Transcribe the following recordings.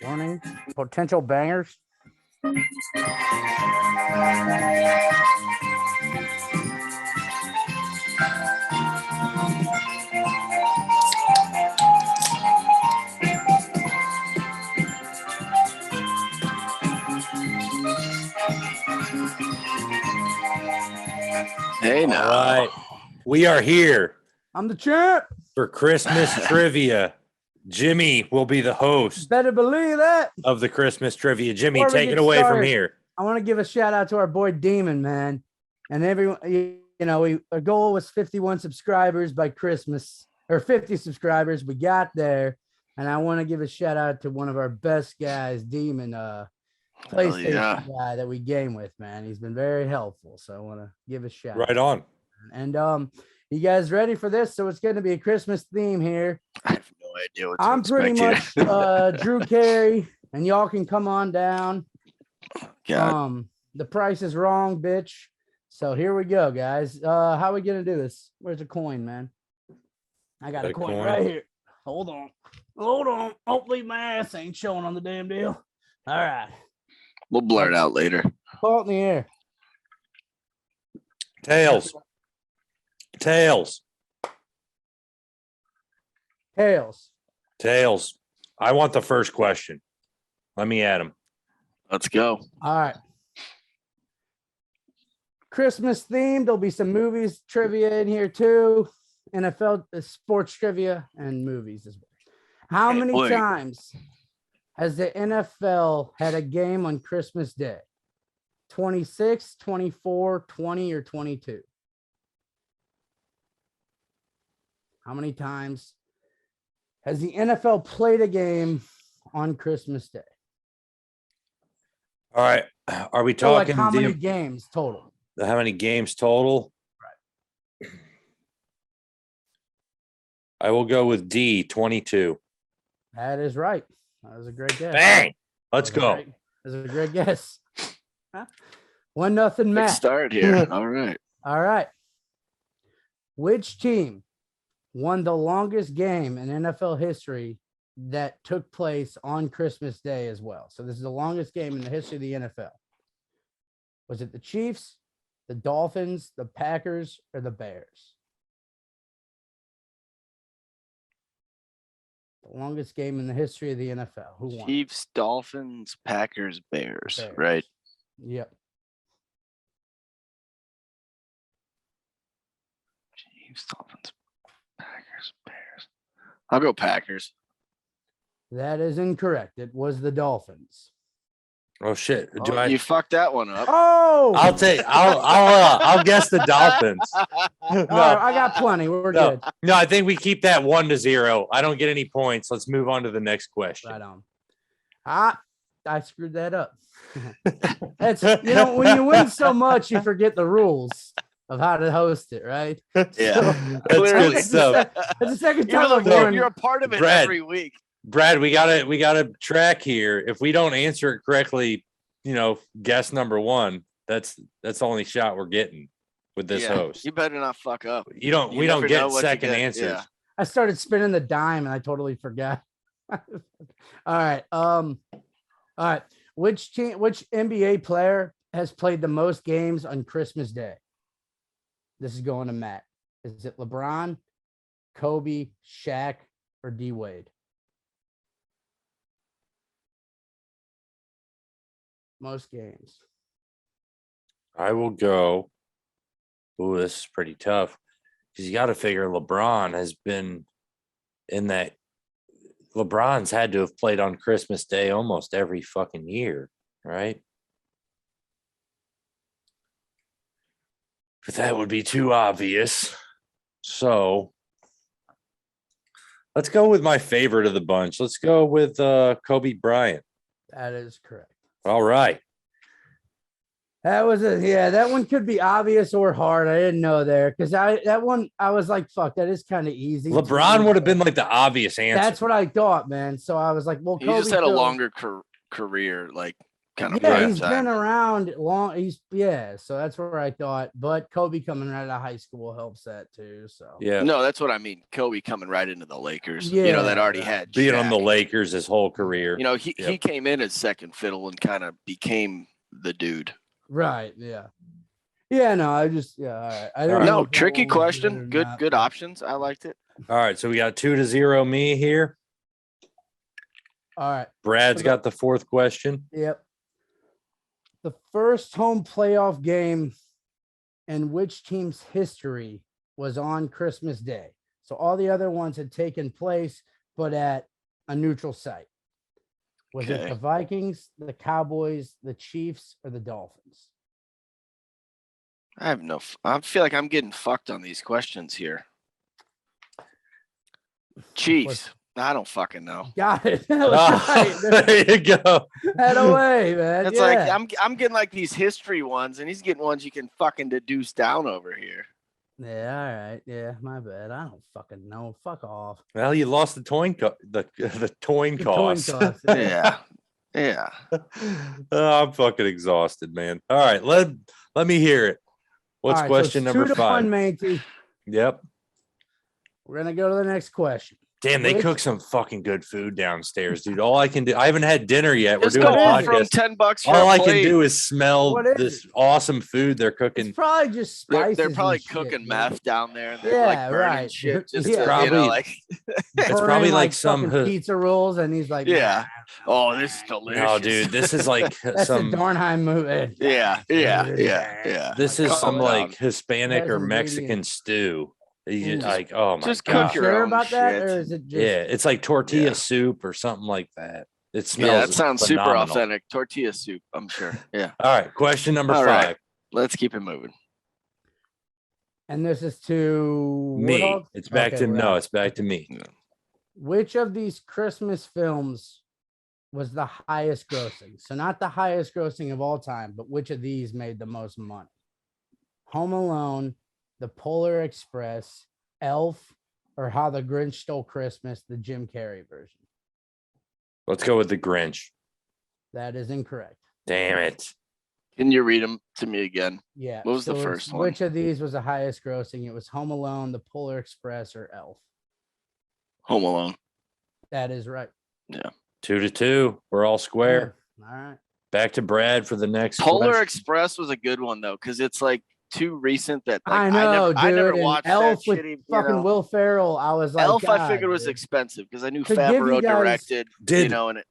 Warning, potential bangers. Hey, now. All right. We are here I'm the champ. for Christmas trivia. Jimmy will be the host Better believe that. of the Christmas trivia. Jimmy, Before we take get it away from started, here. I want to give a shout out to our boy Demon, man. And everyone, our goal was 51 subscribers by Christmas, or 50 subscribers. We got there. And I want to give a shout out to one of our best guys, Demon, PlayStation guy that we game with, man. He's been very helpful. So I want to give a shout out. Right on. And you guys ready for this? So it's going to be a Christmas theme here. I have no idea what to I'm expect pretty here. much Drew Carey, and y'all can come on down. God. The price is wrong, bitch. So here we go, guys. How are we gonna do this? Where's the coin, man? I got a coin right here. Hold on. Hopefully my ass ain't showing on the damn deal. All right. We'll blur it out later. Call it in the air. Tails. I want the first question. Let me at him. Let's go. All right. Christmas themed. There'll be some movies trivia in here too. NFL sports trivia and movies as well. How many times has the NFL had a game on Christmas Day? 26, 24, 20, or 22? How many times has the NFL played a game on Christmas Day? All right. Are we So, talking how many games total? How many games total? Right. I will go with D, 22. That is right. That was a great guess. Bang! Let's go. That's a great guess. 1-0, Matt. Good start here. All right. All right. Which team won the longest game in NFL history that took place on Christmas Day as well? So this is the longest game in the history of the NFL. Was it the Chiefs, the Dolphins, the Packers, or the Bears? The longest game in the history of the NFL. Who won? Chiefs, Dolphins, Packers, Bears. Right? Yep. Chiefs, Dolphins, Packers, Bears. I'll go Packers. That is incorrect. It was the Dolphins. Oh shit! You fucked that one up. Oh, I'll guess the Dolphins. No, I got plenty. We're good. No, I think we keep that 1-0. I don't get any points. Let's move on to the next question. Right on. I screwed that up. That's when you win so much, you forget the rules of how to host it, right? Yeah, that's good stuff. That's the second time you're a part of it every week. Brad, we gotta track here. If we don't answer it correctly, guess number one. That's the only shot we're getting with this host. You better not fuck up. We don't get second answers. Yeah. I started spinning the dime and I totally forgot. All right. All right. Which NBA player has played the most games on Christmas Day? This is going to Matt. Is it LeBron, Kobe, Shaq, or D Wade? Most games. I will go. Ooh, this is pretty tough because you got to figure LeBron has been in that. LeBron's had to have played on Christmas Day almost every fucking year, right? But that would be too obvious. So let's go with my favorite of the bunch. Let's go with Kobe Bryant. That is correct. All right. That was that one could be obvious or hard. I didn't know there because I was like, fuck, that is kind of easy. LeBron would have been like the obvious answer. That's what I thought, man. So I was like, well, he just had a longer career, like kind of Yeah, prime he's time. been around long. So that's where I thought. But Kobe coming right out of high school helps that too. So Yeah. No, that's what I mean. Kobe coming right into the Lakers. That Yeah, already right. had Being on the Shaq. Lakers his whole career. He Yep. came in as second fiddle and kind of became the dude. Right. Yeah. Yeah. No, I just All right. I don't know. No, if that tricky one was question. or Good not, but- options. I liked it. All right, so we got 2-0 me here. All right. Brad's got the fourth question. Yep. The first home playoff game in which team's history was on Christmas Day. So all the other ones had taken place, but at a neutral site. Was it Okay. the Vikings, the Cowboys, the Chiefs, or the Dolphins? I feel like I'm getting fucked on these questions here. Chiefs. I don't fucking know. Got it. That was right. There you go. Head away, man. It's like I'm getting like these history ones, and he's getting ones you can fucking deduce down over here. Yeah, all right. Yeah, my bad. I don't fucking know. Fuck off. Well, you lost the coin the coin The toss. coin toss. Yeah. Oh, I'm fucking exhausted, man. All right, let me hear it. What's All right, question so it's number 2-1, 5? Matey. Yep. We're gonna go to the next question. Damn, they Which- cook some fucking good food downstairs, dude. All I can do, I haven't had dinner yet. We're Just doing go a offer them podcast. $10 for All a I can plate. do is smell What is this it? awesome food they're cooking. It's probably just spices. They're probably and shit, cooking dude. meth down there. And they're Yeah, like burning right. shit. Just Yeah. to, Probably- like, It's Burning, probably like some fucking pizza rolls, and he's like, Yeah. "Nah, oh, this is delicious. No, dude, this is like that's some a Dornheim movie." Yeah. this is Calm some down. like Hispanic Has or Mexican ingredients. stew. You Ooh. like, oh my Just Are you cook god. your sure own about that, shit. or is it just? Yeah, it's like tortilla Yeah. soup or something like that. It smells. Yeah, that sounds super phenomenal. authentic. Tortilla soup, I'm sure. Yeah. All right, question number All 5. right. Let's keep it moving. And this is to Me. Woodhall? It's back Okay, to we're no. out. It's back to me. Which of these Christmas films was the highest grossing? So not the highest grossing of all time, but which of these made the most money? Home Alone, The Polar Express, Elf, or How the Grinch Stole Christmas, the Jim Carrey version. Let's go with the Grinch. That is incorrect. Damn it. Can you read them to me again? Yeah. What was the it's first one? Which of these was the highest grossing? It was Home Alone, The Polar Express, or Elf. Home Alone. That is right. 2-2. We're all square. Yeah. All right. Back to Brad for the next Polar question. Express was a good one though, because it's like too recent that like, I know, I never dude. And watched Elf that with shitty. fucking Will Ferrell. I was like, Elf, I God, figured was dude. expensive because I knew To give you Favreau guys- directed. Did and it,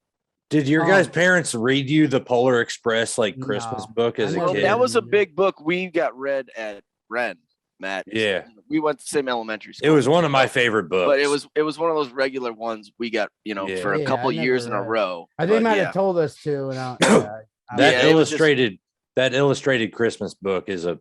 did your guys' Um, parents read you the Polar Express like Christmas No, book as I a never kid? that was a did. big book we got read at Ren, Matt. Yeah. We went to the same elementary school. It was one of my favorite books. But it was one of those regular ones we got, Yeah. for a Yeah, couple I never years in a read. row. They But might yeah. have told us to. And that Yeah, it was just- illustrated Christmas book is a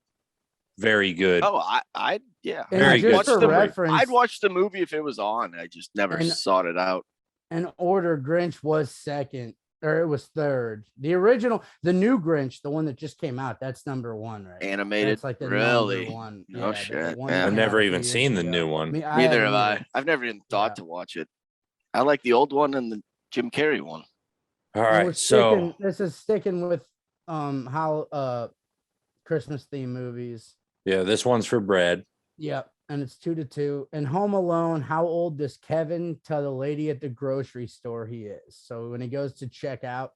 very good. Oh, I yeah. And Very just good for story. reference, I'd watch the movie if it was on. I just never And- sought it out. in order, Grinch was second, or it was third. The original, the new Grinch, the one that just came out, that's number one, right? Animated. That's like the really? number one. No the shit, one man. that I've came never out a few even years seen the ago. new one. Me- Neither have haven't either. I. I've never even thought Yeah. to watch it. I like the old one and the Jim Carrey one. All And we're right, so this is sticking with how Christmas theme movies. yeah, this one's for Brad. Yep. And it's 2-2. And Home Alone, how old does Kevin tell the lady at the grocery store he is? So when he goes to check out,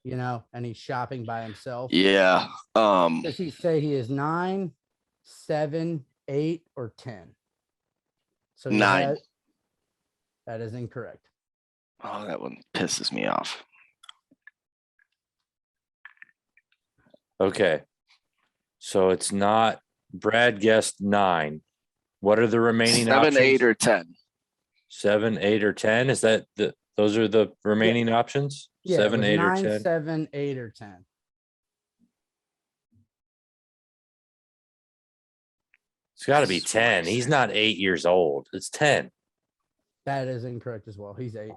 and he's shopping by himself, Yeah. does he say he is 9, 7, 8, or 10? So he 9. has- that is incorrect. Oh, that one pisses me off. Okay. So it's not Brad guessed 9. What are the remaining 7, options? 8, or 10. 7, 8, or 10? Is that those are the remaining options? Yeah, 7, 8, 9, or 10? 7, 8, or 10. It's got to be 10. He's not 8 years old. It's 10. That is incorrect as well. He's 8.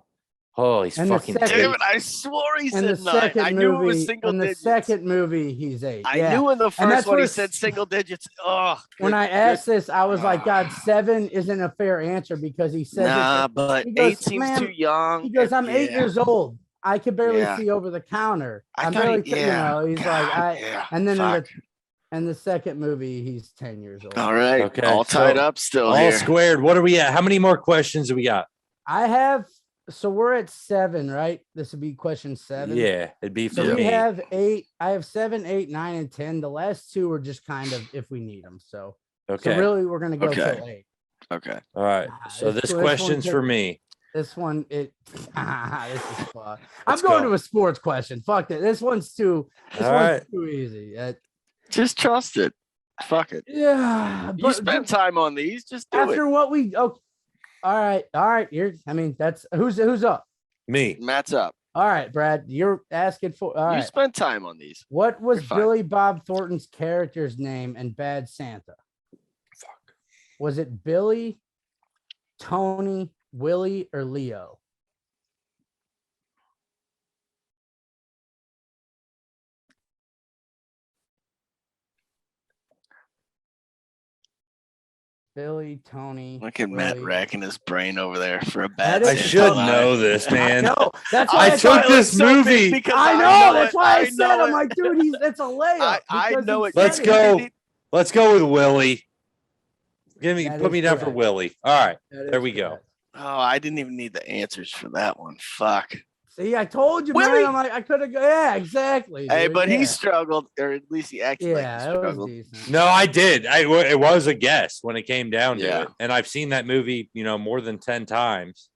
Oh, he's And the fucking second- 10. Damn it, I swore he And the said 9. second I knew movie, it was single in the digits. second movie, he's 8. I Yeah. knew in the that's first one where he it's- said single digits. Oh, When I asked this, I was like, God, 7 isn't a fair answer because he says nah, it. but He goes, 8 seems "Man," too young. He goes, I'm 8 Yeah. years old. I could barely Yeah. see over the counter. I I'm thought barely, yeah. he's like, God, yeah. and then Fuck. in the second movie, he's 10 years old. All right. Okay, All tied so up still all here. squared. What are we at? How many more questions do we got? I have, so we're at 7, right? This would be question 7. Yeah, it'd be for So we me. have 8. I have 7, 8, 9, and 10. The last 2 are just kind of if we need them. So Okay. really, we're gonna go Okay. till 8. Okay. All right. So This this one question's for me. This one, this is fun. I'm Let's going go. to a sports question. Fuck it. This one's too. This All one's right. too easy. Just trust it. Fuck it. Yeah, You spend time on these. Just do after it. what we. Oh, all right. That's who's up. Me. Matt's up. All right, Brad. You're asking for. All You right. spend time on these. What was You're fine. Billy Bob Thornton's character's name in Bad Santa? Fuck. Was it Billy, Tony, Willie, or Leo? Billy, Tony. Look at Matt Willie. racking his brain over there for a bad. That I is Santa should line. know this, man. No, that's why I I took thought- this movie. I know. That's it. why I I said, know I'm it. like, dude, it's a layup. I because know he it. said Let's it. go. Let's go with Willie. That Put me is down for correct. Willie. All right. That There is we go. correct. Oh, I didn't even need the answers for that one. Fuck. See, I told you, Willie. man. I'm like, I could have. Yeah, exactly. Hey, dude, but yeah. he struggled, or at least he acted like he Yeah, it was struggled. decent. No, I did. It was a guess when it came down to Yeah. it. And I've seen that movie, more than 10 times.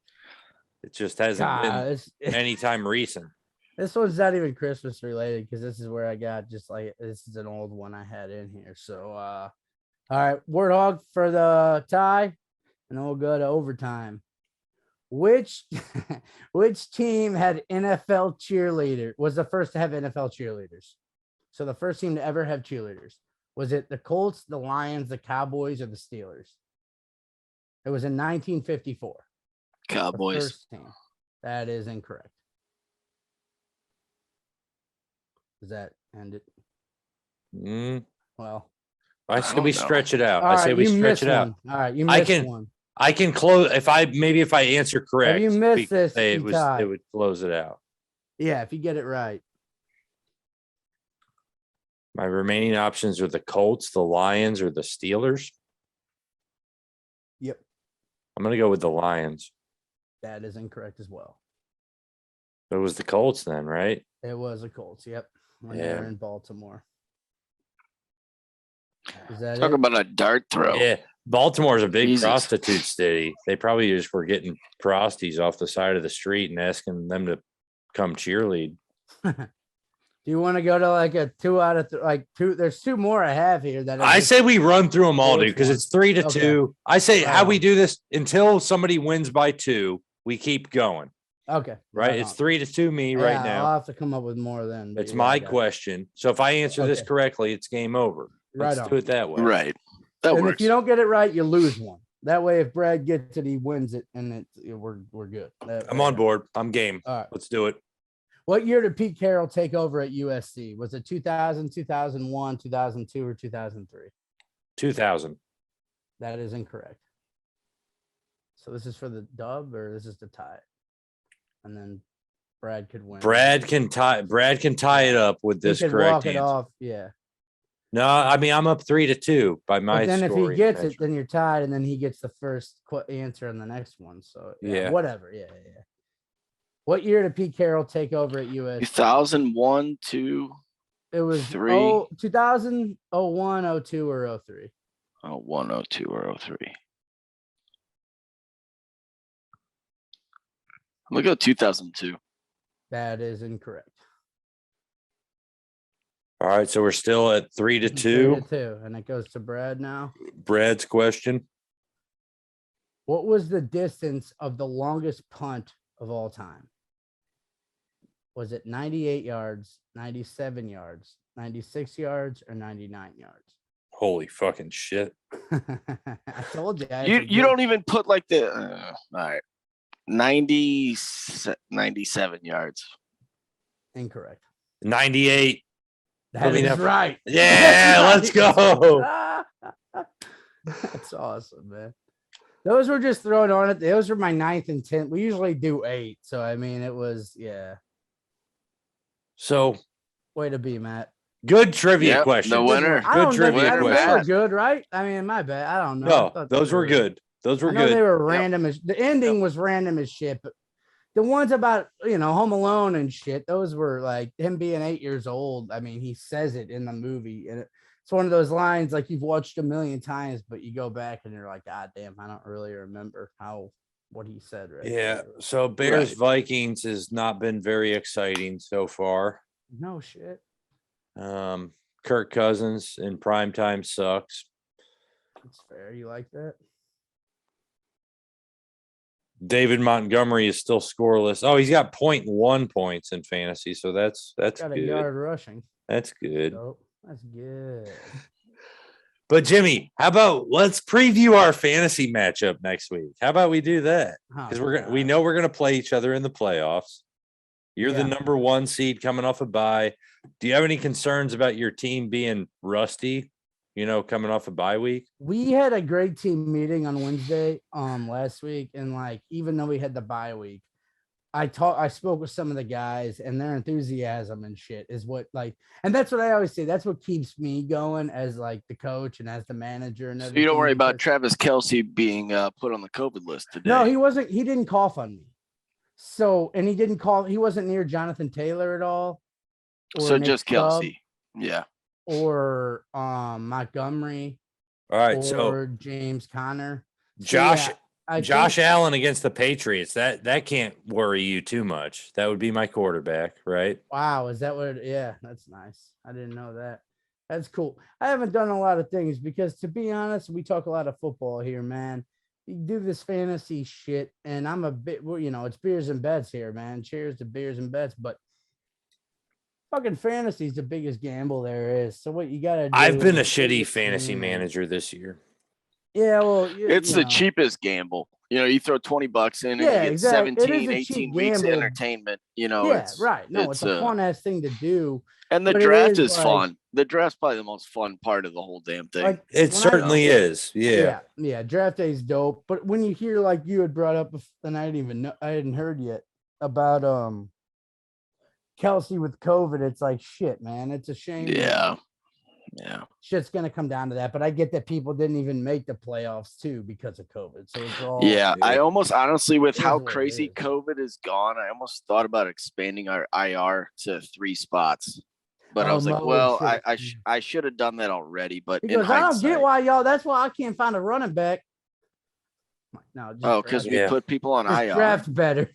It just hasn't God, been any time recent. this one's not even Christmas related because this is where I got just like this is an old one I had in here. So, all right, Warthog for the tie, and then we'll go to overtime. Which team had NFL cheerleader? Was the first to have NFL cheerleaders? So the first team to ever have cheerleaders. Was it the Colts, the Lions, the Cowboys, or the Steelers? It was in 1954. The Cowboys. first team. That is incorrect. Does that end it? Mm, Well, I say we don't know. stretch it out. all I right, say we you stretch missed it out. one. All right, you I missed can- one. I can close if I answer correct. you miss we can this, say you tie. it would close it out. Yeah, if you get it right. My remaining options are the Colts, the Lions, or the Steelers. Yep, I'm gonna go with the Lions. that is incorrect as well. It was the Colts then, right? It was a Colts. Yep, when Yeah. they're in Baltimore. Is that Talk it? about a dart throw. Yeah. Baltimore's a big Jesus. prostitute city. They probably just were getting prosties off the side of the street and asking them to come cheerlead. Do you want to go to like a 2 out of like 2? There's 2 more I have here that I say we run through them all, Which dude, because one? it's 3-2. Okay. I say how we Right. do this until somebody wins by 2, we keep going. okay, Right? It's 3-2 me right Yeah, now. I'll have to come up with more then. but It's yeah, my I got it. question. So if I answer this Okay. correctly, it's game over. Let's Right do on. it that way. Right. That And works. if you don't get it right, you lose one. That way, if Brad gets it, he wins it, and we're good. I'm on board. I'm game. All right. Let's do it. What year did Pete Carroll take over at USC? Was it 2000, 2001, 2002, or 2003? 2000. That is incorrect. So this is for the dub, or this is the tie, and then Brad could win. Brad can tie it up with He this could correct walk it answer. off. Yeah. No, I mean I'm up 3-2 by my But then if he scoring gets measure. it, then you're tied, and then he gets the first answer on the next one. So Yeah. whatever. Yeah. What year did Pete Carroll take over at USC? 2001, 2, It was 3. 2000, 01, 02, or 03. 01, 02, or 03. I'm gonna go 2002. That is incorrect. All right, so we're still at 3-2. 3-2, and it goes to Brad now. Brad's question. What was the distance of the longest punt of all time? Was it 98 yards, 97 yards, 96 yards, or 99 yards? Holy fucking shit. I told you. You don't even put like the all right. 97 yards. Incorrect. 98. That Put me is down for- right. Yeah, let's go. That's awesome, man. Those were just thrown on it. Those were my 9th and 10th. We usually do 8. So, I mean, it was, yeah. So Way to be, Matt. good trivia Yep, question. the winner. I Good don't think trivia they were question. good, right? I mean, my bad. I don't know. I No, thought those they were good. Those were I know they good. were random as the ending was random as shit, but the ones about Home Alone and shit, those were like him being 8 years old. I mean, he says it in the movie, and it's one of those lines like you've watched a million times, but you go back and you're like, God damn, I don't really remember what he said. Right? Yeah. there. So Bears Right. Vikings has not been very exciting so far. No shit. Kirk Cousins in primetime sucks. That's fair. You like that? David Montgomery is still scoreless. Oh, he's got 0.1 points in fantasy, so that's Got a good. yard rushing. That's good. So that's good. But Jimmy, how about let's preview our fantasy matchup next week? How about we do that? Because we know we're gonna play each other in the playoffs. You're the Yeah. number 1 seed coming off a bye. Do you have any concerns about your team being rusty? Coming off a bye week. We had a great team meeting on Wednesday last week, and like even though we had the bye week, I spoke with some of the guys, and their enthusiasm and shit is what and that's what I always say. That's what keeps me going as like the coach and as the manager and So everything. you don't worry about because- Travis Kelce being put on the COVID list today. No, he wasn't. He didn't cough on me. So, and he didn't call. He wasn't near Jonathan Taylor at all. So Nick just Chubb, Kelce. Yeah. or Montgomery, All right. or So James Conner. So, Josh, yeah, I Josh think- Allen against the Patriots. That can't worry you too much. That would be my quarterback, right? Wow, is that what? Yeah, that's nice. I didn't know that. That's cool. I haven't done a lot of things because, to be honest, we talk a lot of football here, man. You do this fantasy shit, and I'm a bit, it's beers and bets here, man. Cheers to beers and bets, but fucking fantasy is the biggest gamble there is. So what you gotta do? I've been a is shitty figure fantasy in- manager this year. Yeah, well, It's the cheapest gamble. You throw $20 in and Yeah, you get exactly. It is 17, a 18 cheap weeks of gamble. entertainment. Yeah, right. No, it's a fun ass thing to do. And the but it draft is is like- fun. The draft's probably the most fun part of the whole damn thing. Like It when I- certainly is. Yeah. Yeah. Draft day is dope. But when you hear like you had brought up, and I hadn't heard yet about Kelsey with COVID, it's like shit, man. It's a shame. that Yeah. shit's gonna come down to that. But I get that people didn't even make the playoffs too because of COVID. So it's all Yeah. I almost honestly, with It is how what it crazy is. COVID is gone, I almost thought about expanding our IR to 3 spots. But I Oh, was like, no well, shit. I should have done that already. But in because I don't get hindsight, why y'all. That's why I can't find a running back. No, just because draft- we Yeah. put people on just IR. draft better.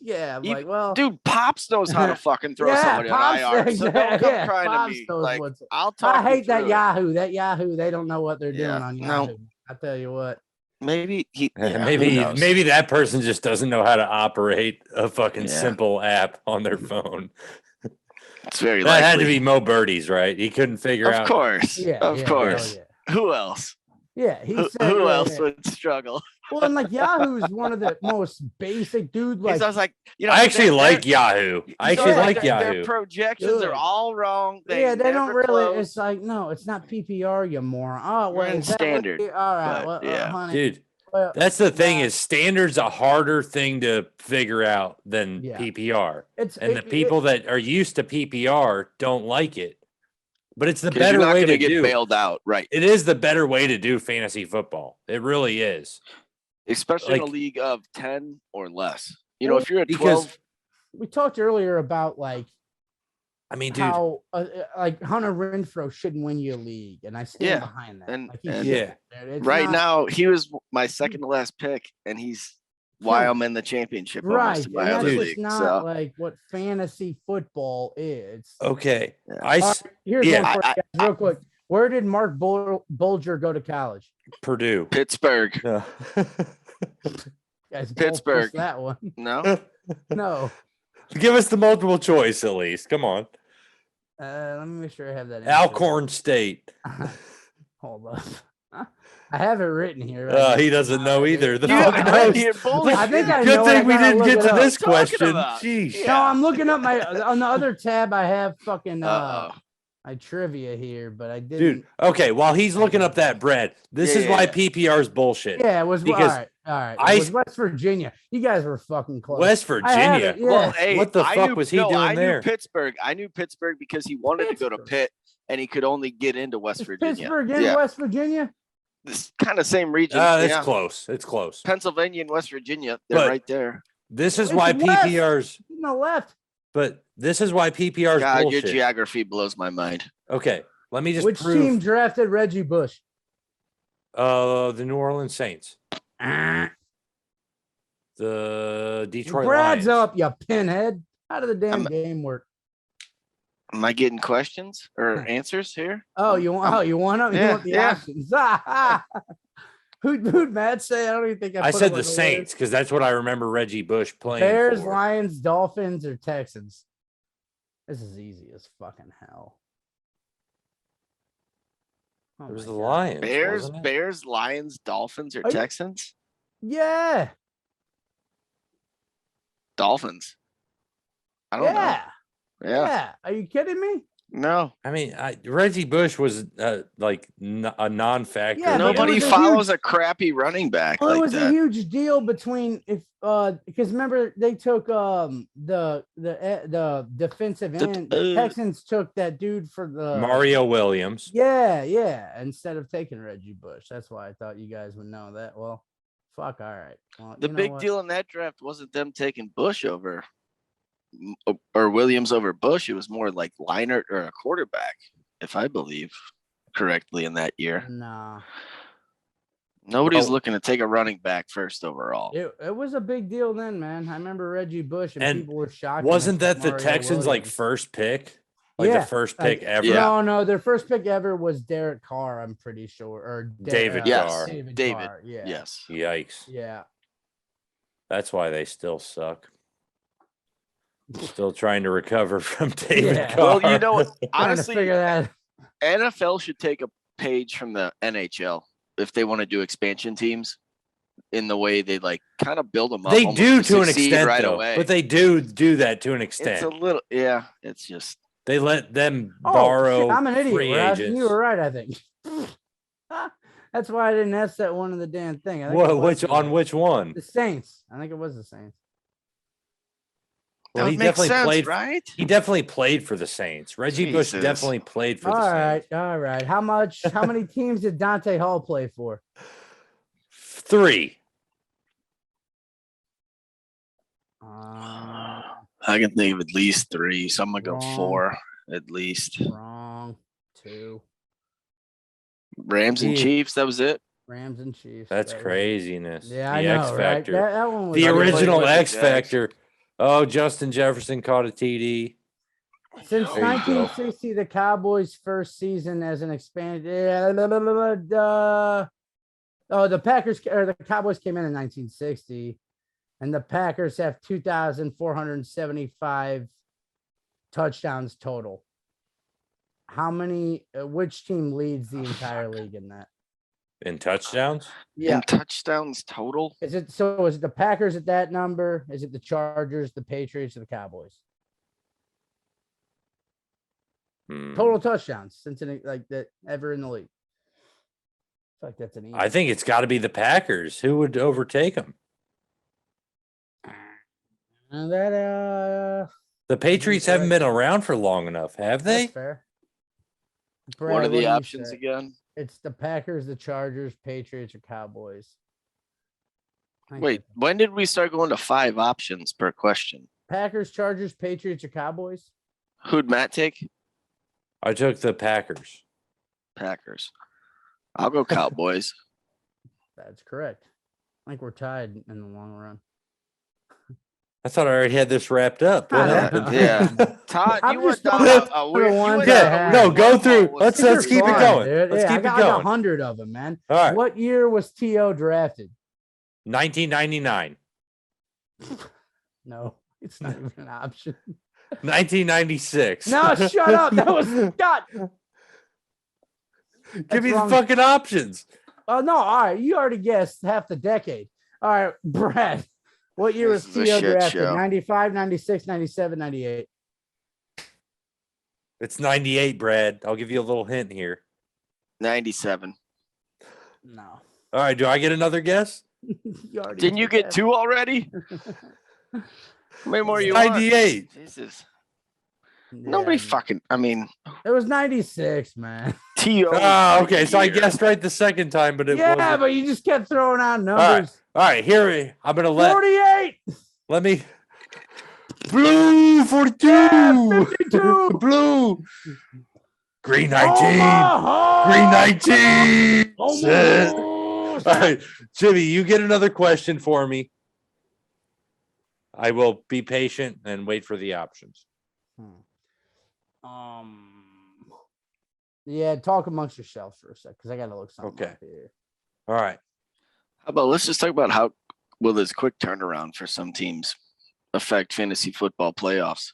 Yeah, I'm Even- like, well, Dude, Pops knows how to fucking throw yeah, somebody on Pops, IR. So don't come yeah, crying Pops to me. knows Like, what's- I'll talk. I you hate that through it. Yahoo. That Yahoo, they don't know what they're doing Yeah, on no. Yahoo. I tell you what. Maybe he. Yeah, who maybe knows? that person just doesn't know how to operate a fucking Yeah. simple app on their phone. It's very That likely. had to be Mo Birdie's, right? He couldn't figure Of out. course. Yeah, Of yeah, course. hell yeah. Who else? Yeah, he Who, said. who yeah, else yeah. would struggle? Well, and like Yahoo's one of the most basic dude. Like, I was like, I actually they're- like they're- Yahoo. I so actually it's like their Yahoo. projections Good. are all wrong. They yeah, they don't never really. close. It's like, no, it's not PPR, you moron. Oh, We're well, in is that what standard, you- all right, but, well, yeah. honey. Dude, Well, that's the thing nah, is standards a harder thing to figure out than Yeah. PPR. it's And the people that are used to PPR don't like it. But it's the 'Cause better you're not way gonna to get do. bailed out, right? It is the better way to do fantasy football. It really is. Especially in a like- league of 10 or less. Well, If you're at because 12, we talked earlier about like I mean, dude, how like Hunter Renfro shouldn't win you a league, and I stand Yeah, behind that. and- Like, he and- shouldn't, dude. It's right not- now he was my second to last pick, and he's why I'm in the championship right, almost in and my that's other just league. not So like what fantasy football is. okay. Yeah. I All s- right, here's yeah, one for you guys, real quick. Where did Mark Bulger go to college? Purdue. Pittsburgh, No. Guys, both Pittsburgh. missed that one. no, No. Give us the multiple choice at least. Come on. Let me make sure I have that. answer. Alcorn State. Hold up. I have it written here. He doesn't know either. The No, fuck I knows? Yeah, bullshit. I think I Good know it. I thing we gotta didn't look get it to up. this Talking question. about- Sheesh. Yeah. No, I'm looking up on the other tab. I have fucking Uh-oh. my trivia here, but I didn't. Dude, okay, while he's looking up that bread, this Yeah, is yeah, why yeah. PPR is bullshit. Yeah, it was Because all right. All right. I- It was West Virginia. You guys were fucking close. West I have Virginia. it, yeah. Well, hey, What the I fuck knew- was he no, doing I there? knew Pittsburgh. I knew Pittsburgh because he wanted to go to Pittsburgh. Pitt, and he could only get into West Is Virginia. Pittsburgh in Yeah, West Virginia? this kind of same region. It's yeah, close. It's close. Pennsylvania and West Virginia, they're But- right there. This is It's why west. PPR's. No left. But this is why PPR's God, your bullshit. geography blows my mind. Okay, let me just Which prove. team drafted Reggie Bush? The New Orleans Saints, Ah, the Detroit Brad's Lions. up, you pinhead. How did the damn I'm- game work? Am I getting questions or answers here? Oh, you want? Oh, you want them? You Yeah, want the yeah. options? Who'd Matt say? I don't even think I put said him the on list. Saints because that's what I remember Reggie Bush playing Bears, for. Lions, Dolphins, or Texans. This is easy as fucking hell. Oh It was my the God. Lions. Bears, wasn't it? Bears, Lions, Dolphins, or Are you- Texans? Yeah, Dolphins. I don't yeah, know. Yeah. yeah. Are you kidding me? No. I mean, Reggie Bush was like a non-factor. Yeah, but it Nobody was a follows a crappy running back Well, it like was a that. huge deal between because remember they took the defensive end. The Texans took that dude for the Mario Williams. Yeah, instead of taking Reggie Bush. That's why I thought you guys would know that. Well, fuck. All right. Well, The you know big what? deal in that draft wasn't them taking Bush over or Williams over Bush. It was more like Leinart or a quarterback, if I believe correctly in that year. Nah, Nobody's Well- looking to take a running back first overall. it was a big deal then, man. I remember Reggie Bush and, And people were shocked. Wasn't when they that took the Mario Texans like Williams. first pick? Like Yeah, the first like- pick ever? Yeah. No, their first pick ever was Derek Carr. I'm pretty sure, or David Yes. Carr. David. Carr. Yeah, Yes. Yikes. yeah. That's why they still suck. Still trying to recover from David Yeah. Carr. Well, you know what? Trying to Honestly, figure that. NFL should take a page from the NHL if they want to do expansion teams in the way they like kind of build them up. They almost do to an succeed extent, right though. away. But they do that to an it's extent. a little, yeah. It's just They let them Oh, borrow shit, I'm an idiot. free We're asking agents. you were right, I think. That's why I didn't ask that one of the damn thing. I think it What? was Which one? the Saints. I think it was the Saints. Well, that he makes definitely sense, played. right? He definitely played for the Saints. Reggie Bush Jesus. definitely played for All the right, Saints. all right. How many teams did Dante Hall play for? 3. Uh, I can think of at least 3. So I'm gonna go Wrong. 4 at least. wrong. 2. Rams and Yeah. Chiefs. That was it. Rams and Chiefs. That's That was- craziness. Yeah, the I know, X right? Factor. That one was The I played original with the X Jags. Factor. Oh, Justin Jefferson caught a TD. Since There you go. 1960, the Cowboys' first season as an expanded. The Packers or the Cowboys came in 1960, and the Packers have 2,475 touchdowns total. How many? Which team leads the entire league in that? In touchdowns? And touchdowns total. Is it so? Is it the Packers at that number? Is it the Chargers, the Patriots, or the Cowboys? Hmm. Total touchdowns since like that ever in the league. I feel like that's an easy. I think it's got to be the Packers. Who would overtake them? That The Patriots haven't been around for long enough, have they? That's fair. What Brad, are do the you options say? again? It's the Packers, the Chargers, Patriots, or Cowboys. I think Wait, it's when did we start going to 5 options per question? Packers, Chargers, Patriots, or Cowboys? Who'd Matt take? I took the Packers. Packers. I'll go Cowboys. That's correct. I think we're tied in the long run. I thought I already had this wrapped up. What I don't happened? know. Yeah. Todd, I'm you went just down throwing a weird. the You ones went I down a have. weird No, go wormhole through. with Let's some keep it fun. going. Dude. Let's Yeah, keep it I got going. 100 of them, man. All right. What year was T.O. drafted? 1999, No, it's not even an option. 1996. No, shut up. That was Scott. Give me the wrong. fucking options. Oh, no. All right. You already guessed half the decade. All right, Brad. What year This was is a T.O. shit drafted? show. 95, 96, 97, 98. It's 98, Brad. I'll give you a little hint here. 97. No. All right. Do I get another guess? Didn't you get 2 already? How many more you want? 98. Jesus. Yeah, Nobody fucking. I mean, It was 96, man. T.O. Oh, okay. So I year. guessed right the second time, but it Yeah, wasn't. but you just kept throwing out All numbers. right. I'm gonna 48. let me. Blue 42. Yeah, 52. Blue. Green 19. Omaha! Green 19. Omaha! All right, Jimmy, you get another question for me. I will be patient and wait for the options. Yeah, talk amongst yourselves for a sec, because I gotta look something Okay. up here. All right. How about let's just talk about how will this quick turnaround for some teams affect fantasy football playoffs?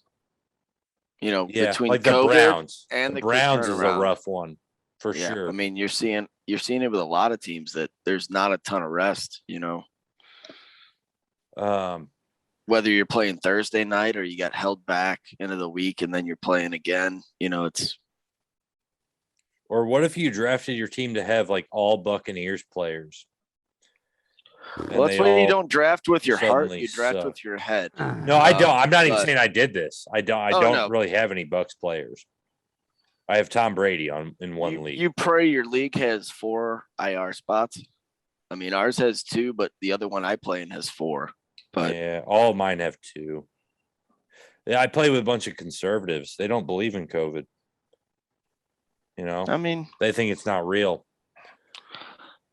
You know, Yeah, between like the COVID Browns. and The the quick Browns is a turnaround. rough one for Yeah, sure. I mean, you're seeing it with a lot of teams that there's not a ton of rest. You know, whether you're playing Thursday night or you got held back into the week and then you're playing again. You know, it's or what if you drafted your team to have like all Buccaneers players? well, that's why you don't draft with your heart. suddenly You draft suck. with your head. No, I don't. I'm not even but- saying I did this. I don't no. really have any Bucks players. I have Tom Brady in one league. You pray your league has 4 IR spots. I mean, ours has 2, but the other one I play in has 4. But yeah, all of mine have 2. Yeah, I play with a bunch of conservatives. They don't believe in COVID. You know, I mean, they think it's not real.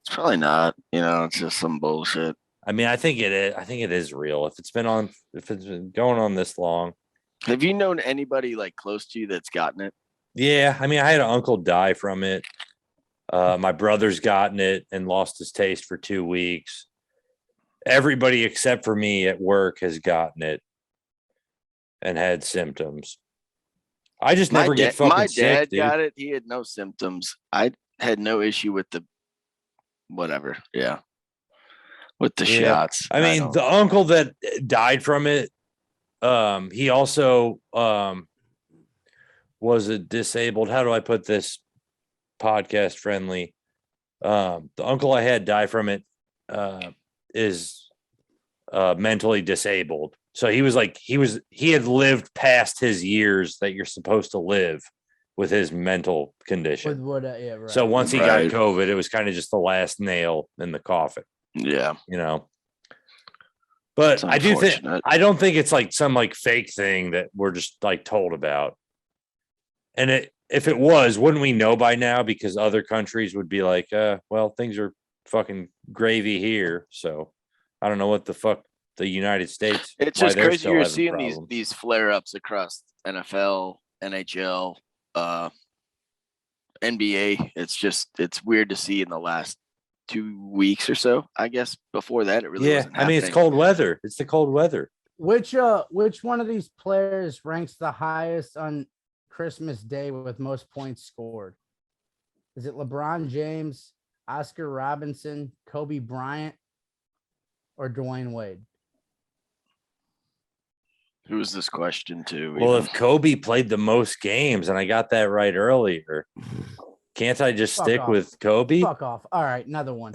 it's probably not. You know, it's just some bullshit. I mean, I think it is. I think it is real. If it's been going on this long. Have you known anybody like close to you that's gotten it? Yeah, I mean, I had an uncle die from it. My brother's gotten it and lost his taste for 2 weeks. Everybody except for me at work has gotten it and had symptoms. I just never get fucking my sick, dad dude. got it. He had no symptoms. I had no issue with the whatever. Yeah. With the shots. I mean, the uncle that died from it, he also was a disabled. How do I put this podcast friendly? The uncle I had die from it is mentally disabled. So he had lived past his years that you're supposed to live with his mental condition. Yeah, right. So once he got COVID, it was kind of just the last nail in the coffin. Yeah. You know. But It's I don't think it's like some like fake thing that we're just like told about. And if it was, wouldn't we know by now? Because other countries would be like, well, things are fucking gravy here. So I don't know what the fuck the United States. It's just crazy. You're seeing these flare ups across NFL, NHL, NBA. It's weird to see in the last 2 weeks or so. I guess before that, it really wasn't happening. I mean, it's cold weather. It's the cold weather. Which one of these players ranks the highest on Christmas Day with most points scored? Is it LeBron James, Oscar Robinson, Kobe Bryant, or Dwayne Wade? Who was this question to? Well, if Kobe played the most games, and I got that right earlier, can't I just stick with Kobe? Fuck off. All right, another one.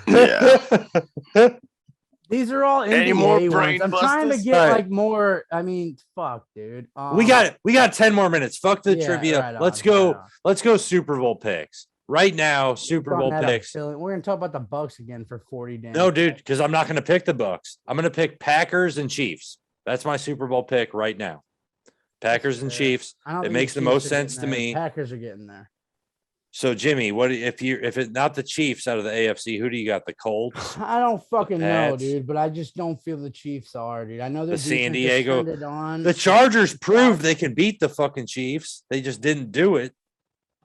Yeah. These are all Any more NBA brain ones. I'm trying to busters? get like more. I mean, fuck, dude. We got 10 more minutes. Fuck the yeah, trivia. right on, Let's go. right on. Let's go Super Bowl picks. Right now, Super Bowl picks. We're gonna talk about the Bucks again for 40 damn. No, dude, because I'm not going to pick the Bucks. I'm going to pick Packers and Chiefs. That's my Super Bowl pick right now. Packers and Chiefs. It makes the most sense to me. Packers are getting there. So, Jimmy, what if it's not the Chiefs out of the AFC? Who do you got? The Colts? I don't fucking know, Pats. dude, but I just don't feel the Chiefs are, dude. I know The San defense is Diego. turned on. The Chargers proved they can beat the fucking Chiefs. They just didn't do it.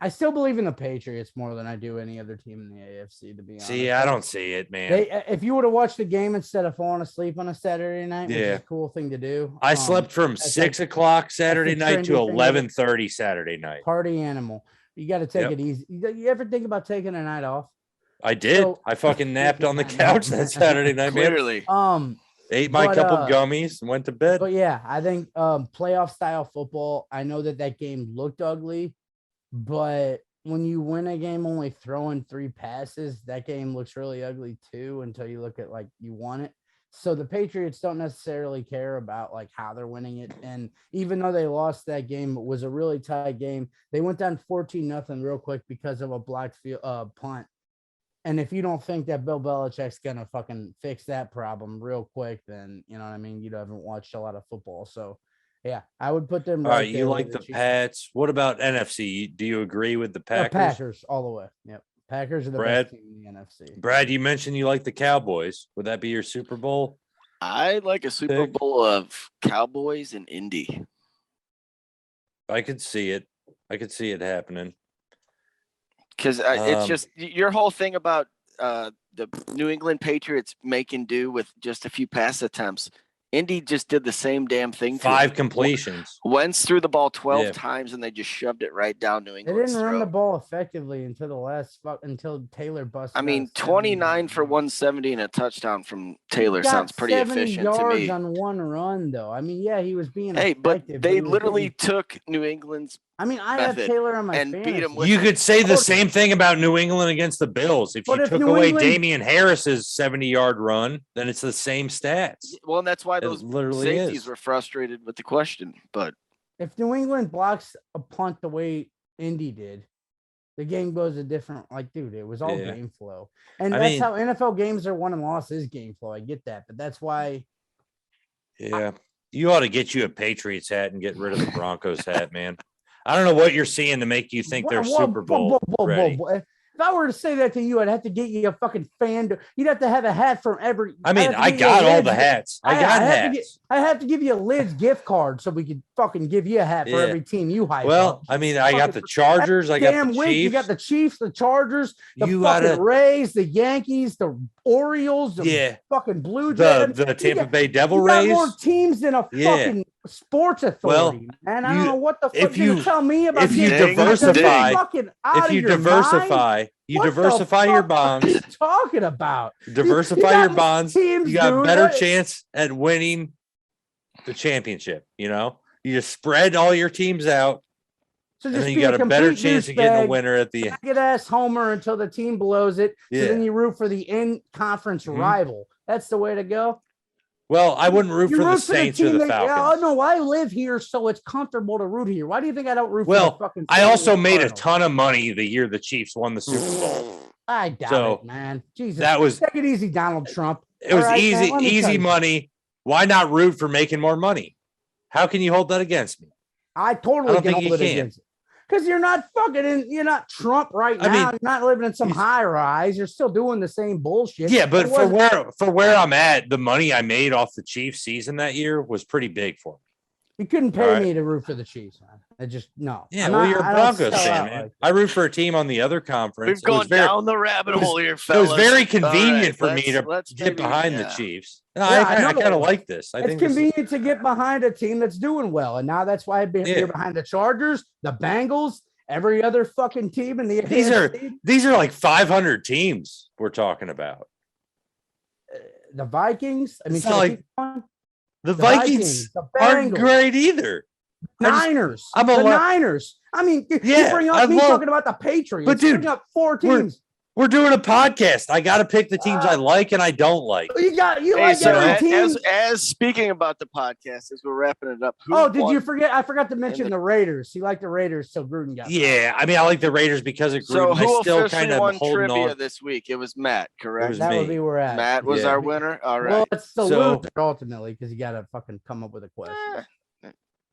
I still believe in the Patriots more than I do any other team in the AFC, to be honest. See, I don't see it, man. If you would have watched the game instead of falling asleep on a Saturday night, which is a cool thing to do. I slept from 6 o'clock Saturday night to 11:30 Saturday night. Party animal. You got to take it easy. You ever think about taking a night off? I did. I fucking napped on the couch that Saturday night. Clearly. Ate my couple gummies and went to bed. But yeah, I think playoff style football. I know that game looked ugly, but when you win a game only throwing 3 passes, that game looks really ugly too until you look at like you won it. So the Patriots don't necessarily care about like how they're winning it. And even though they lost that game, it was a really tight game. They went down 14-0 real quick because of a blocked field punt. And if you don't think that Bill Belichick's gonna fucking fix that problem real quick, then you know what I mean. You haven't watched a lot of football, so yeah, I would put them. All right, there you with like the Chiefs. Pats. What about NFC? Do you agree with the Yeah, Packers? Packers all the way. Yep, Packers are the Brad? best team in the NFC. Brad, you mentioned you like the Cowboys. Would that be your Super Bowl? I like a Super Pick. Bowl of Cowboys and Indy. I could see it. I could see it happening. Because it's just your whole thing about the New England Patriots making do with just a few pass attempts. Indy just did the same damn thing. 5 completions. Wentz threw the ball 12 Yeah. times and they just shoved it right down New They England's didn't run the throat. ball effectively until the last until Taylor busted. I mean, 29 for 170 and a touchdown from Taylor sounds pretty efficient to yards me. on one run, though. I mean, yeah, he was being Hey, but effective, they he was literally getting- took New England's. I mean, I have method Taylor on my and beat fantasy. him with- You could say the Totally. same thing about New England against the Bills. If But you if took New away England- Damian Harris's 70-yard run, then it's the same stats. Well, and that's why It those literally safeties is. were frustrated with the question. But If New England blocks a punt the way Indy did, the game goes a different. Like, dude, it was all Yeah. game flow, and I that's mean- how NFL games are won and lost is game flow. I get that, but that's why. Yeah. You ought to get you a Patriots hat and get rid of the Broncos hat, man. I don't know what you're seeing to make you think they're Super Bowl ready. If I were to say that to you, I'd have to get you a fucking fan. You'd have to have a hat from every. I mean, I'd have to I get you a got all Lids the gift- hats. I got have to hats. I have to give you a Lids gift card so we could fucking give you a hat for Yeah. every team you hype. Well, up. I mean, I got Fucking- the Chargers. I got Damn the week, you Chiefs. got the Chiefs, the Chargers, the You fucking gotta- Rays, the Yankees, the Orioles, the Yeah. fucking Blue Jays. The Tampa Bay Devil You got Rays. more teams than a Yeah. fucking sports authority, man. I don't you- know what the fuck if you're gonna you- tell me about. if you Ding, diversify, fucking if you diversify, you What the diversify your fuck are you bonds. talking about? Diversify got your more bonds. teams, You got dude. better What- chance at winning the championship. You know, you just spread all your teams out, So and just then you be got a better complete chance of getting a douchebag, winner at the end. Get ass homer until the team blows it. So Yeah. then you root for the in conference Mhm. rival. That's the way to go. Well, I wouldn't root You for the root Saints or team the that- Falcons. Oh no, I live here, so it's comfortable to root here. Why do you think I don't root Well, for the fucking? I St. also Louis made a Cardinals? ton of money the year the Chiefs won the Super Bowl. I doubt So, it, man. Jesus, That was take it easy, Donald Trump. it was All right, man, easy, let me tell easy you money. Why not root for making more money? How can you hold that against me? I totally I don't can think you hold it can. against it. Because you're not fucking in, you're not Trump right I now. mean, you're not living in some he's- high rise. You're still doing the same bullshit. Yeah, but It for wasn't- where I'm at, the money I made off the Chiefs season that year was pretty big for me. you couldn't pay all right. me to root for the Chiefs, man. It just no. Yeah, I'm well, not- you're a I don't Broncos sell fan, out man. like I root for a team on the other conference. we've It was gone very- down the rabbit it was- hole here, It was fellas. very All convenient right, for me to let's get maybe- behind yeah. the Chiefs. No, Yeah, I I kind know. of like this. I it's think this is- convenient to get behind a team that's doing well, and now that's why Yeah. you're behind the Chargers, the Bengals, every other fucking team in the These are- AFC. these are like 500 teams we're talking about. The Vikings. I mean, It's should not I like- keep going? The The Vikings the aren't Bengals, great either. I just- Niners. I'm a the lo- Niners. I mean, you Yeah, bring I up me love- talking about the Patriots. But, dude, bring up 4 we're- teams. We're doing a podcast. I got to pick the teams I like and I don't like. You Hey, like so every team. as speaking about the podcast, as we're wrapping it up, who Oh, did you won- forget? I forgot to mention the- the Raiders. He liked the Raiders, so Gruden got. Yeah, I mean, I like the Raiders because of So Gruden. I who still officially kind of won holding trivia on. this week? It was Matt, correct? was That would me. be where we're at. Matt was Yeah. our winner. All right. Well, it's the So- loser ultimately because you got to fucking come up with a question.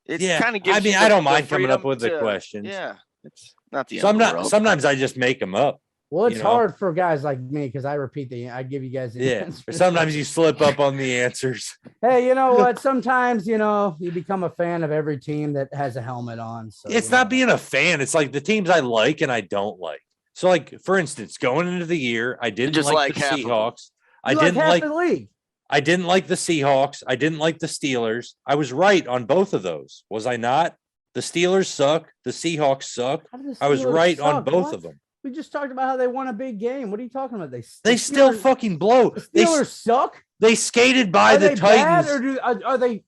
It Yeah, kind of gives. I mean, you I don't the mind coming up freedom with the to- questions. Yeah, it's not the end of the world. Sometimes I just make them up. Well, it's You know? hard for guys like me because I repeat I give you guys the Yeah. answers. Sometimes you slip up on the answers. Hey, you know what? Sometimes you become a fan of every team that has a helmet on. So It's you not know. being a fan. It's like the teams I like and I don't like. So, like for instance, going into the year, I didn't just like like the half of them. Seahawks. I You didn't half like. the league. I didn't like the Seahawks. I didn't like the Steelers. I was right on both of those. Was I not? The Steelers suck. The Seahawks suck. How did the I was Steelers right on suck? both What? of them. We just talked about how they won a big game. What are you talking about? They the still Steelers- fucking blow. The They, Steelers suck. they skated by Are the they bad Titans. or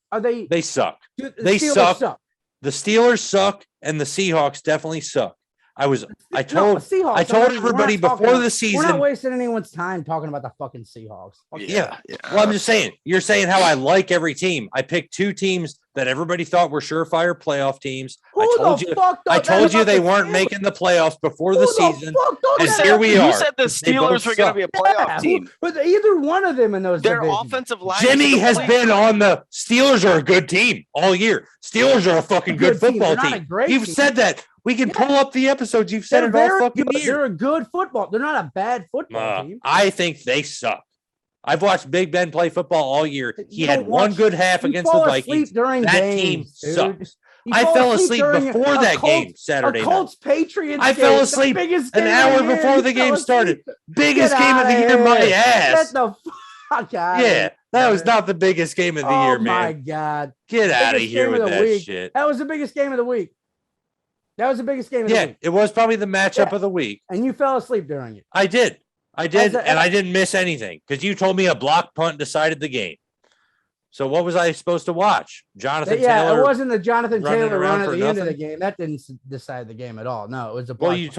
are they? They suck. The they Steelers suck. The Steelers suck and the Seahawks definitely suck. I No, told Seahawks. I told we're not everybody talking before about- the We're season. not wasting anyone's time talking about the fucking Seahawks. Fuck Yeah. Well, I'm just saying, you're saying how I like every team. I picked 2 teams that everybody thought were surefire playoff teams. Who I told the you fuck thought I that told you about they the weren't Steelers? making the playoffs before Who the season. fuck thought And that here about we the- You are. said the They both Steelers were going to suck. be a playoff Yeah, team. With either one of them in those Their divisions. offensive line. Jimmy is has complete. been on the Steelers are a good team all year. Steelers are a fucking good Good team. football They're not team. a great You've team. said that. We can Yeah. pull up the episodes. You've said They're it all very fucking good. year. They're a good football. They're not a bad football team. I think they suck. I've watched Big Ben play football all year. He You had don't one watch- good half You against the fall Vikings. asleep during That games, team dude. sucks. You I fall fell asleep during before a that game Colts- Saturday a night. Colts Patriots. I fell game, the asleep biggest an game of hour the year. before You the fell game asleep. started. Biggest Get game of the outta year, my here. ass. Get the fuck out. Yeah, that was not the biggest game of the year, Oh my man. god. Get out of Biggest here game with of the that week. shit. That was the biggest game of the week. That was the biggest game of the Yeah, week. it was probably the matchup Yeah. of the week. And you fell asleep during it. I did. As a- And I didn't miss anything because you told me a block punt decided the game. So what was I supposed to watch? Jonathan Yeah, Taylor. it wasn't the Jonathan running Taylor around run at for the end of the nothing? game. That didn't decide the game at all. No, it was a Well, block you punt.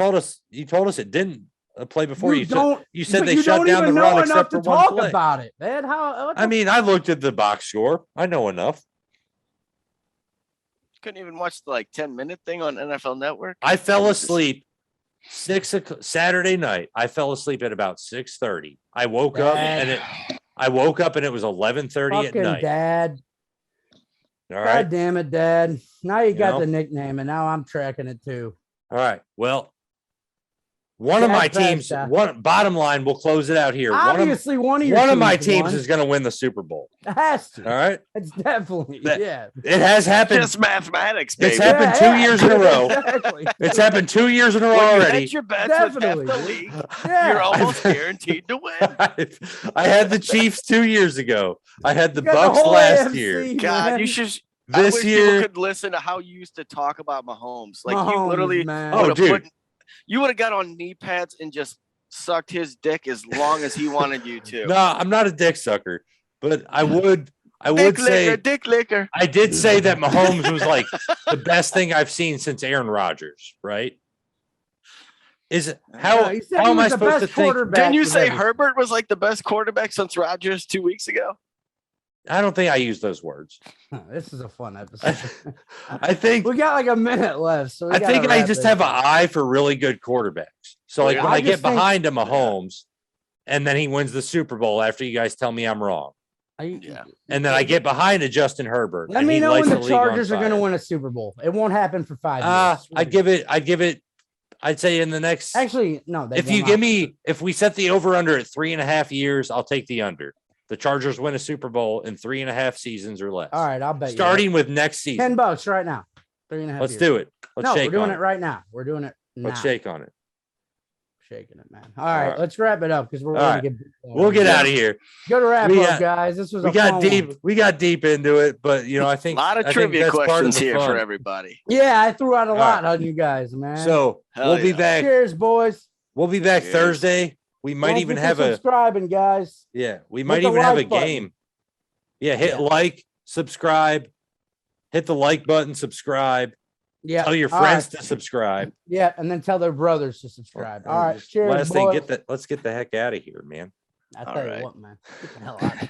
told us it didn't play before you. don't. You said but they you shut don't down even the know run enough except to for one talk play. about it, man. How? I mean, I looked at the box score. I know enough. Couldn't even watch the 10-minute thing on NFL Network. I fell asleep Saturday night. I fell asleep at about 6:30. I woke up and it was 11:30 at fucking night. dad. All God right. damn it, Dad. Now you got know? the nickname, and now I'm tracking it too. All right. Well, one of my Jack Best, teams, one bottom line, we'll close it out here. Obviously, one of your One of my teams teams won. is going to win the Super Bowl. It has to. All right. It's definitely That- yeah. It has happened. Just mathematics, baby. It's happened 2 years in a row. Exactly. It's happened 2 years in a row When you already. hedge your bets with half Definitely. the league, Yeah. you're almost guaranteed to win. I had the Chiefs 2 years ago. I had the You got Bucks whole last AFC, year. God, man. you should. I This wish year, people could listen to how you used to talk about Mahomes. Like you Mahomes, literally man. Oh, would have dude. you would have got on knee pads and just sucked his dick as long as he wanted you to. no, I'm not a dick sucker, but I would Dick liquor. I did say that Mahomes was like the best thing I've seen since Aaron Rodgers, right? Is it how he said how he am was I the supposed to best think? quarterback Didn't you with say everything. Herbert was like the best quarterback since Rodgers 2 weeks ago? I don't think I used those words. This is a fun episode. I think we got like a minute left, so we I think gotta I wrap just this have an up. eye for really good quarterbacks. So like Yeah. when I I get just think- behind a Mahomes and then he wins the Super Bowl after you guys tell me I'm wrong. Yeah. And then I get behind a Justin Herbert. Let and me he know lights when the league on Chargers are going to fire. win a Super Bowl. It won't happen for 5 years. I'd give it, I'd say in the next, Actually, no. They if you will give not. me, if we set the over under at 3.5 years, I'll take the under. The Chargers win a Super Bowl in 3.5 seasons or less. All right, I'll bet Starting with next you. season. $10 right now. 3.5 Let's years. do it. Let's No, shake we're doing on it right now. We're doing it now. Let's shake on it. Shaking it, man. All right, right. let's wrap it up because we're All going right. to get. We'll get out of here. Go to wrap We up, got- guys. This was We a got fun deep. one. We got deep into it, but you know, I A think lot of I think trivia that's part of questions the here fun. for everybody. Yeah, I threw out a All lot right. on you guys, man. So Hell we'll be yeah. back. cheers, boys. We'll be back Cheers. Thursday. We might Don't even forget have a subscribing, guys. yeah. We might the even have a like button. game. Yeah, hit Yeah. like, subscribe, hit the like button, subscribe. Yeah. Tell your all friends right. to subscribe. Yeah, and then tell their brothers to subscribe. All right, Just cheers, last thing, boys. let's get the heck out of here, man. I tell All you right. what, man. Get the hell out of here.